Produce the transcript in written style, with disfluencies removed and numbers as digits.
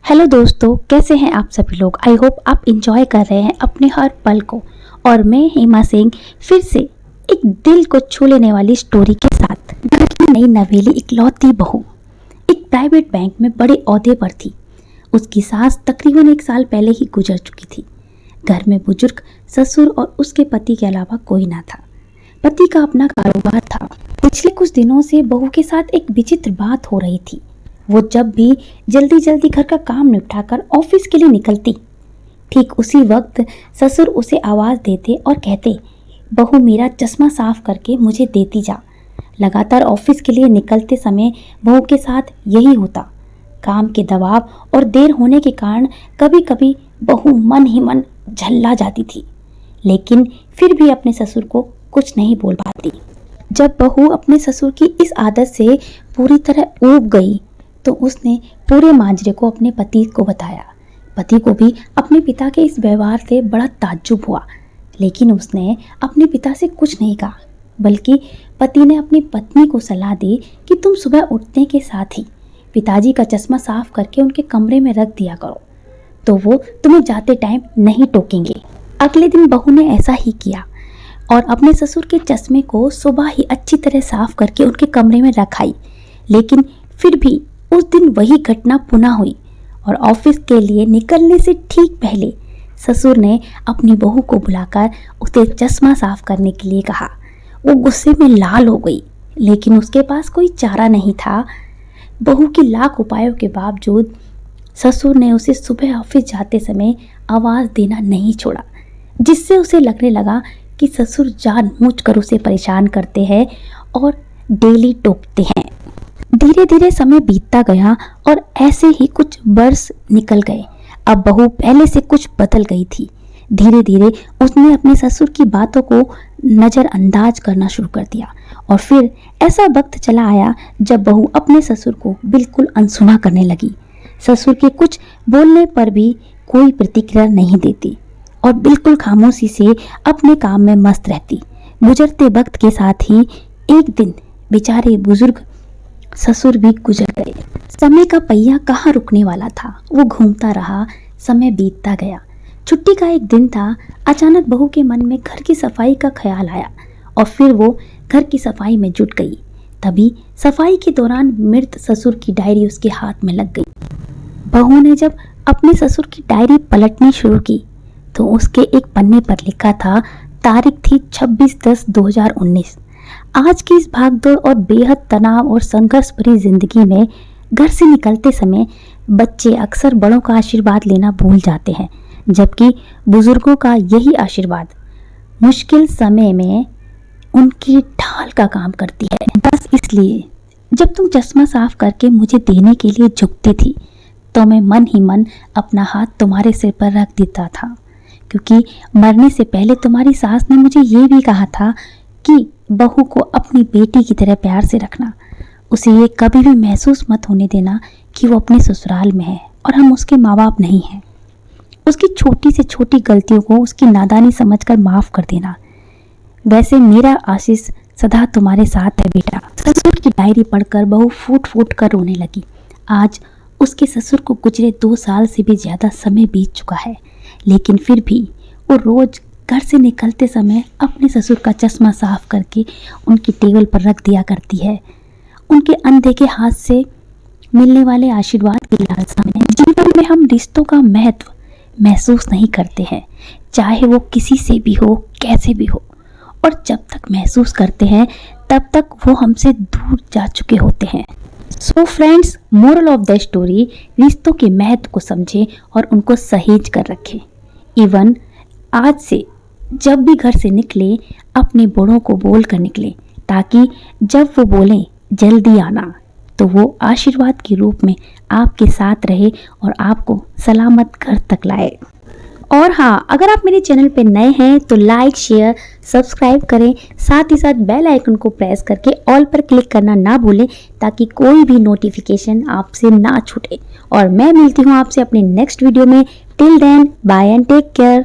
Hello दोस्तों, कैसे हैं आप सभी लोग। आई होप आप इंजॉय कर रहे हैं अपने हर पल को। और मैं हेमा सिंह फिर से एक दिल को छू लेने वाली स्टोरी के साथ। घर की नई नवेली इकलौती बहू एक प्राइवेट बैंक में बड़े ओहदे पर थी। उसकी सास तकरीबन 1 साल पहले ही गुजर चुकी थी। घर में बुजुर्ग ससुर और उसके पति के अलावा कोई ना था। पति का अपना कारोबार था। पिछले कुछ दिनों से बहू के साथ एक विचित्र बात हो रही थी। वो जब भी जल्दी जल्दी घर का काम निपटाकर ऑफिस के लिए निकलती, ठीक उसी वक्त ससुर उसे आवाज़ देते और कहते, बहू मेरा चश्मा साफ करके मुझे देती जा। लगातार ऑफिस के लिए निकलते समय बहू के साथ यही होता। काम के दबाव और देर होने के कारण कभी कभी बहू मन ही मन झल्ला जाती थी, लेकिन फिर भी अपने ससुर को कुछ नहीं बोल पाती। जब बहू अपने ससुर की इस आदत से पूरी तरह ऊब गई तो उसने पूरे माजरे को अपने पति को बताया। पति को भी अपने पिता के इस व्यवहार से बड़ा ताज्जुब हुआ, लेकिन उसने अपने पिता से कुछ नहीं कहा, बल्कि पति ने अपनी पत्नी को सलाह दी कि तुम सुबह उठने के साथ ही पिताजी का चश्मा साफ करके उनके कमरे में रख दिया करो, तो वो तुम्हें जाते टाइम नहीं टोकेंगे। अगले दिन बहू ने ऐसा ही किया और अपने ससुर के चश्मे को सुबह ही अच्छी तरह साफ करके उनके कमरे में रखाई। लेकिन फिर भी उस दिन वही घटना पुनः हुई और ऑफिस के लिए निकलने से ठीक पहले ससुर ने अपनी बहू को बुलाकर उसे चश्मा साफ करने के लिए कहा। वो गुस्से में लाल हो गई, लेकिन उसके पास कोई चारा नहीं था। बहू की लाख उपायों के बावजूद ससुर ने उसे सुबह ऑफिस जाते समय आवाज़ देना नहीं छोड़ा, जिससे उसे लगने लगा कि ससुर जानबूझकर उसे परेशान करते हैं और डेली टोकते हैं। धीरे धीरे समय बीतता गया और ऐसे ही कुछ वर्ष निकल गए। अब बहू पहले से कुछ बदल गई थी। धीरे धीरे उसने अपने ससुर की बातों को नज़रअंदाज करना शुरू कर दिया और फिर ऐसा वक्त चला आया जब बहू अपने ससुर को बिल्कुल अनसुना करने लगी। ससुर के कुछ बोलने पर भी कोई प्रतिक्रिया नहीं देती और बिल्कुल खामोशी से अपने काम में मस्त रहती। गुजरते वक्त के साथ ही एक दिन बेचारे बुजुर्ग ससुर भी गुजर गए। समय का पहिया कहाँ रुकने वाला था, वो घूमता रहा। समय बीतता गया। छुट्टी का एक दिन था। अचानक बहू के मन में घर की सफाई का ख्याल आया और फिर वो घर की सफाई में जुट गई। तभी सफाई के दौरान मृत ससुर की डायरी उसके हाथ में लग गई। बहू ने जब अपने ससुर की डायरी पलटनी शुरू की तो उसके एक पन्ने पर लिखा था, तारीख थी 26/10/2019। आज की इस भागदौड़ और बेहद तनाव और संघर्ष भरी जिंदगी में घर से निकलते समय बच्चे अक्सर बड़ों का आशीर्वाद लेना भूल जाते हैं, जबकि बुजुर्गों का यही आशीर्वाद मुश्किल समय में उनकी ढाल का काम करती है। बस इसलिए जब तुम चश्मा साफ करके मुझे देने के लिए झुकती थी तो मैं मन ही मन अपना हाथ तुम्हारे सिर पर रख देता था, क्योंकि मरने से पहले तुम्हारी सास ने मुझे ये भी कहा था कि बहू को अपनी बेटी की तरह प्यार से रखना। उसे ये कभी भी महसूस मत होने देना कि वो अपने ससुराल में है और हम उसके माँ बाप नहीं हैं। उसकी छोटी से छोटी गलतियों को उसकी नादानी समझकर माफ़ कर देना। वैसे मेरा आशीष सदा तुम्हारे साथ है बेटा। ससुर की डायरी पढ़कर बहू फूट फूट कर रोने लगी। आज उसके ससुर को गुजरे 2 साल से भी ज़्यादा समय बीत चुका है, लेकिन फिर भी वो रोज़ घर से निकलते समय अपने ससुर का चश्मा साफ करके उनकी टेबल पर रख दिया करती है। उनके अनदेखे हाथ से मिलने वाले आशीर्वाद की लालसा में जीवन में हम रिश्तों का महत्व महसूस नहीं करते हैं, चाहे वो किसी से भी हो, कैसे भी हो। और जब तक महसूस करते हैं तब तक वो हमसे दूर जा चुके होते हैं। So friends, moral of the story, रिश्तों के महत्व को समझें और उनको सहेज कर रखें। इवन आज से जब भी घर से निकले अपने बड़ों को बोल कर निकले, ताकि जब वो बोलें जल्दी आना तो वो आशीर्वाद के रूप में आपके साथ रहे और आपको सलामत घर तक लाए। और हाँ, अगर आप मेरे चैनल पे नए हैं तो लाइक, शेयर, सब्सक्राइब करें। साथ ही साथ बेल आइकन को प्रेस करके ऑल पर क्लिक करना ना भूलें, ताकि कोई भी नोटिफिकेशन आपसे ना छूटे। और मैं मिलती हूँ आपसे अपने नेक्स्ट वीडियो में। Till then, bye and take care.